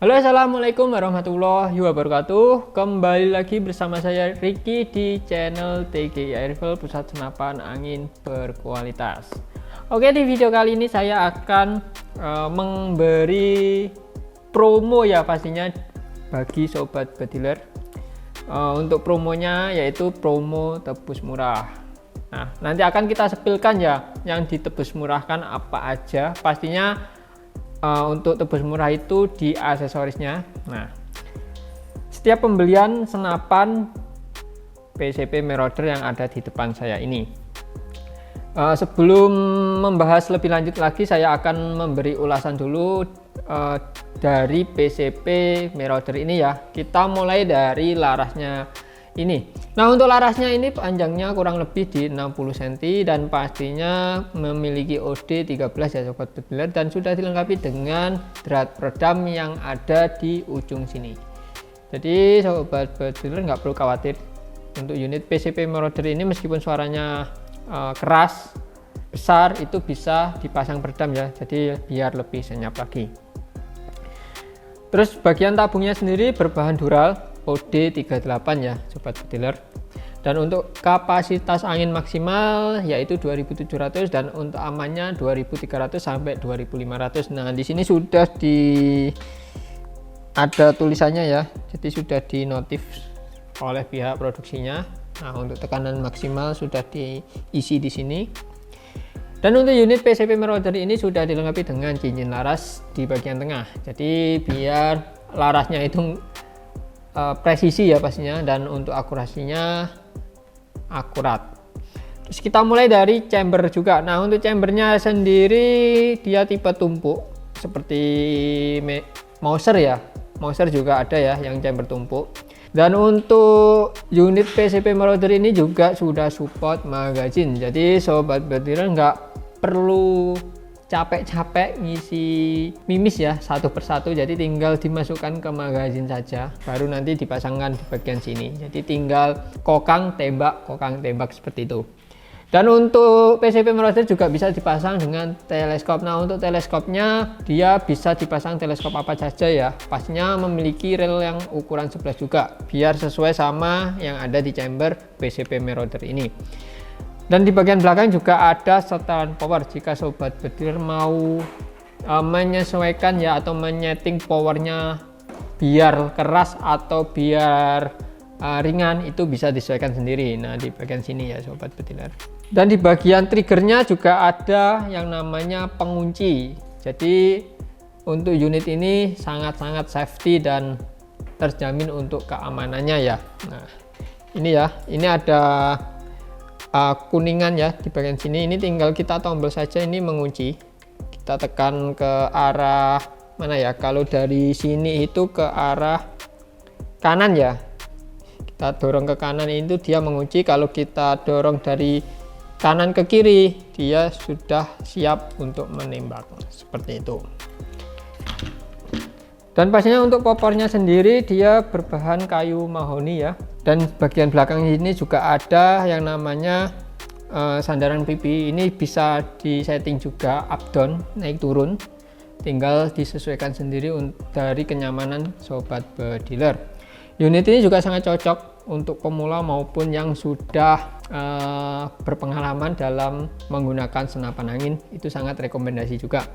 Halo, assalamualaikum warahmatullahi wabarakatuh. Kembali lagi bersama saya Ricky di channel TGI Airfall, Pusat Senapan Angin Berkualitas. Oke, di video kali ini saya akan memberi promo ya pastinya bagi sobat bediler. Untuk promonya yaitu promo tebus murah. Nah, nanti akan kita sepilkan ya yang ditebus murahkan apa aja. Pastinya untuk tebus murah itu di aksesorisnya. Nah, setiap pembelian senapan PCP Marauder yang ada di depan saya ini, sebelum membahas lebih lanjut lagi, saya akan memberi ulasan dulu dari PCP Marauder ini ya. Kita mulai dari larasnya ini. Nah, untuk larasnya ini panjangnya kurang lebih di 60 cm dan pastinya memiliki OD 13 ya sobat bediler, dan sudah dilengkapi dengan drat peredam yang ada di ujung sini. Jadi sobat bediler nggak perlu khawatir untuk unit PCP Marauder ini, meskipun suaranya keras besar itu bisa dipasang peredam ya, jadi biar lebih senyap lagi. Terus bagian tabungnya sendiri berbahan dural OD 38 ya sobat bediler, dan untuk kapasitas angin maksimal yaitu 2700 dan untuk amannya 2300 sampai 2500. Nah, di sini sudah ada tulisannya ya, jadi sudah dinotif oleh pihak produksinya. Nah, untuk tekanan maksimal sudah diisi di sini. Dan untuk unit PCP Marauder ini sudah dilengkapi dengan cincin laras di bagian tengah, jadi biar larasnya itu presisi ya pastinya, dan untuk akurasinya akurat. Terus kita mulai dari chamber juga. Nah, untuk chambernya sendiri dia tipe tumpuk seperti Mauser ya. Mauser juga ada ya yang chamber tumpuk. Dan untuk unit PCP Marauder ini juga sudah support magazine, jadi sobat bediler nggak perlu capek-capek ngisi mimis ya satu persatu, jadi tinggal dimasukkan ke magazin saja, baru nanti dipasangkan di bagian sini, jadi tinggal kokang tembak seperti itu. Dan untuk PCP Marauder juga bisa dipasang dengan teleskop. Nah, untuk teleskopnya dia bisa dipasang teleskop apa saja ya, pastinya memiliki rel yang ukuran 11 juga biar sesuai sama yang ada di chamber PCP Marauder ini. Dan di bagian belakang juga ada setelan power jika sobat bediler mau menyesuaikan ya atau menyeting powernya biar keras atau biar ringan, itu bisa disesuaikan sendiri. Nah, di bagian sini ya sobat bediler. Dan di bagian triggernya juga ada yang namanya pengunci, jadi untuk unit ini sangat-sangat safety dan terjamin untuk keamanannya ya. Nah, ini ya, ini ada kuningan ya di bagian sini, ini tinggal kita tombol saja, ini mengunci. Kita tekan ke arah mana ya, kalau dari sini itu ke arah kanan ya, kita dorong ke kanan itu dia mengunci. Kalau kita dorong dari kanan ke kiri dia sudah siap untuk menembak seperti itu. Dan pastinya untuk popornya sendiri dia berbahan kayu mahoni ya. Dan bagian belakang ini juga ada yang namanya sandaran pipi. Ini bisa disetting juga up down, naik turun. Tinggal disesuaikan sendiri dari kenyamanan sobat bediler. Unit ini juga sangat cocok untuk pemula maupun yang sudah berpengalaman dalam menggunakan senapan angin, itu sangat rekomendasi juga.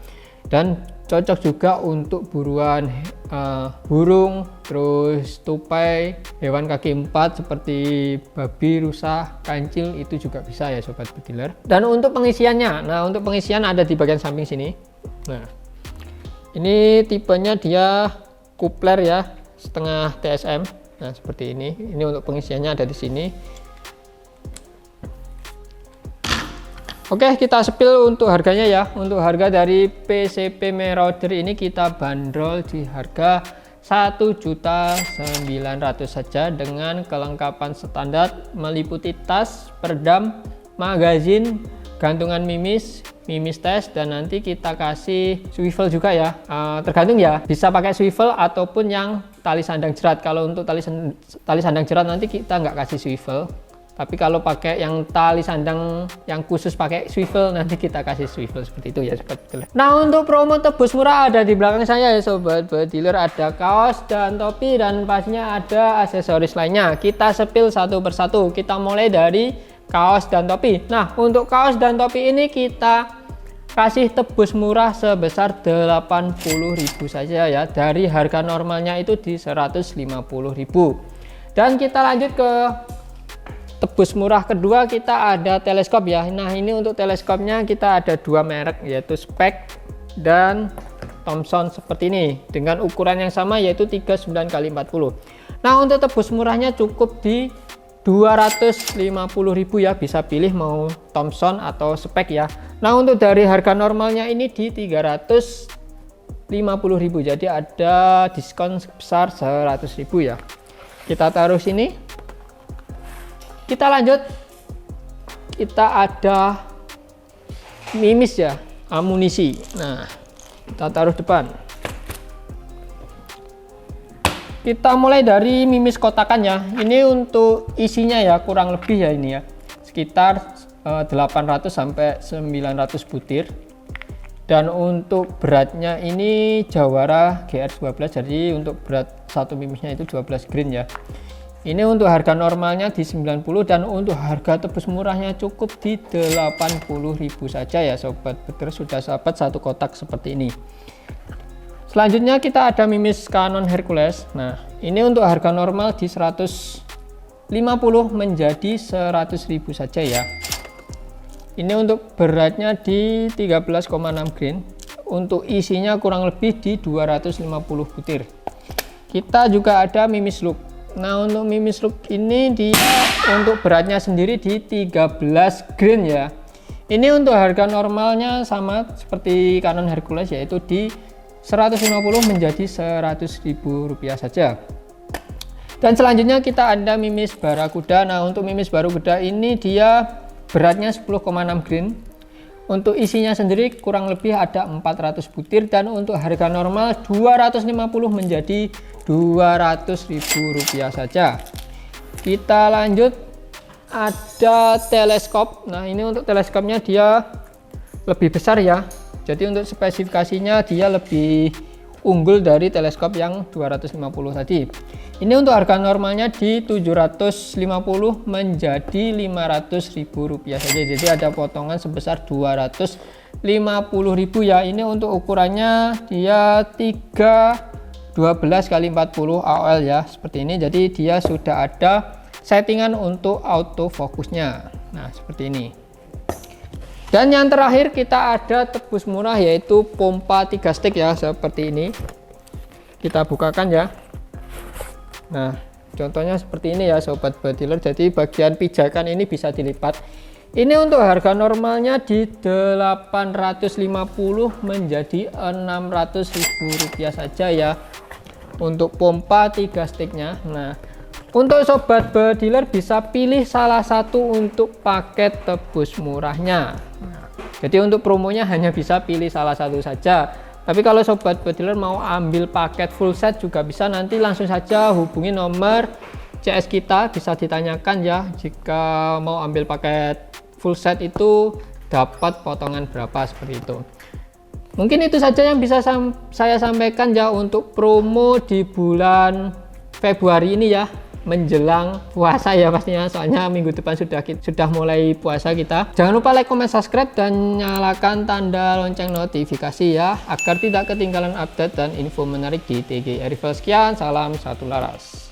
Dan cocok juga untuk buruan burung, terus tupai, hewan kaki empat seperti babi, rusa, kancil, itu juga bisa ya sobat bediler. Dan untuk pengisiannya, nah untuk pengisian ada di bagian samping sini. Nah, ini tipenya dia coupler ya, setengah TSM. Nah, seperti ini. Ini untuk pengisiannya ada di sini. Oke, kita spill untuk harganya ya. Untuk harga dari PCP Marauder ini kita bandrol di harga 1.900.000 saja dengan kelengkapan standar meliputi tas, peredam, magazin, gantungan mimis, tes, dan nanti kita kasih swivel juga ya. Tergantung ya, bisa pakai swivel ataupun yang tali sandang jerat. Kalau untuk tali sandang jerat nanti kita nggak kasih swivel, Tapi kalau pakai yang tali sandang yang khusus pakai swivel, nanti kita kasih swivel seperti itu ya sobat bediler. Nah, untuk promo tebus murah ada di belakang saya ya sobat bediler, ada kaos dan topi dan pastinya ada aksesoris lainnya. Kita sepil satu persatu. Kita mulai dari kaos dan topi. Nah, untuk kaos dan topi ini kita kasih tebus murah sebesar 80.000 saja ya, dari harga normalnya itu di 150.000. Dan kita lanjut ke tebus murah kedua, kita ada teleskop ya. Nah, ini untuk teleskopnya kita ada dua merek, yaitu Speck dan Thomson seperti ini, dengan ukuran yang sama yaitu 39x40. Nah, untuk tebus murahnya cukup di 250.000 ya, bisa pilih mau Thomson atau Speck ya. Nah, untuk dari harga normalnya ini di 350.000, jadi ada diskon sebesar 100.000 ya. Kita taruh sini. Kita lanjut, kita ada mimis ya, amunisi. Nah, kita taruh depan. Kita mulai dari mimis kotakan ya. Ini untuk isinya ya, kurang lebih ya ini ya, sekitar 800 sampai 900 butir. Dan untuk beratnya ini Jawara GR12, jadi untuk berat satu mimisnya itu 12 grain ya. Ini untuk harga normalnya di 90, dan untuk harga tebus murahnya cukup di 80.000 saja ya sobat bediler, sudah dapat satu kotak seperti ini. Selanjutnya kita ada mimis Canon Hercules. Nah, ini untuk harga normal di 150 menjadi 100.000 saja ya. Ini untuk beratnya di 13,6 grain. Untuk isinya kurang lebih di 250 butir. Kita juga ada mimis Look. Nah, untuk mimis Look ini dia untuk beratnya sendiri di 13 grain ya. Ini untuk harga normalnya sama seperti Canon Hercules, yaitu di 150 menjadi 100.000 rupiah saja. Dan selanjutnya kita ada mimis Barakuda. Nah, untuk mimis Barakuda ini dia beratnya 10,6 grain. Untuk isinya sendiri kurang lebih ada 400 butir, dan untuk harga normal 250 menjadi 200.000 rupiah saja. Kita lanjut, ada teleskop. Nah, ini untuk teleskopnya dia lebih besar ya, jadi untuk spesifikasinya dia lebih unggul dari teleskop yang 250 tadi. Ini untuk harga normalnya di 750 menjadi 500.000 rupiah saja, jadi ada potongan sebesar 250.000 ya. Ini untuk ukurannya dia 12x40 AOL ya, seperti ini. Jadi dia sudah ada settingan untuk autofokusnya. Nah, seperti ini. Dan yang terakhir kita ada tebus murah, yaitu pompa 3 stick ya, seperti ini. Kita bukakan ya. Nah, contohnya seperti ini ya sobat bediler. Jadi bagian pijakan ini bisa dilipat. Ini untuk harga normalnya di 850 menjadi 600.000 rupiah saja ya, untuk pompa 3 sticknya. Nah, untuk sobat bediler bisa pilih salah satu untuk paket tebus murahnya. Jadi untuk promonya hanya bisa pilih salah satu saja. Tapi kalau sobat bediler mau ambil paket full set juga bisa, nanti langsung saja hubungi nomor CS kita, bisa ditanyakan ya, jika mau ambil paket full set itu dapat potongan berapa, seperti itu. Mungkin itu saja yang bisa saya sampaikan ya untuk promo di bulan Februari ini ya, menjelang puasa ya pastinya, soalnya minggu depan sudah mulai puasa kita. Jangan lupa like, comment, subscribe, dan nyalakan tanda lonceng notifikasi ya, agar tidak ketinggalan update dan info menarik di TGI Rival. Sekian, salam satu laras.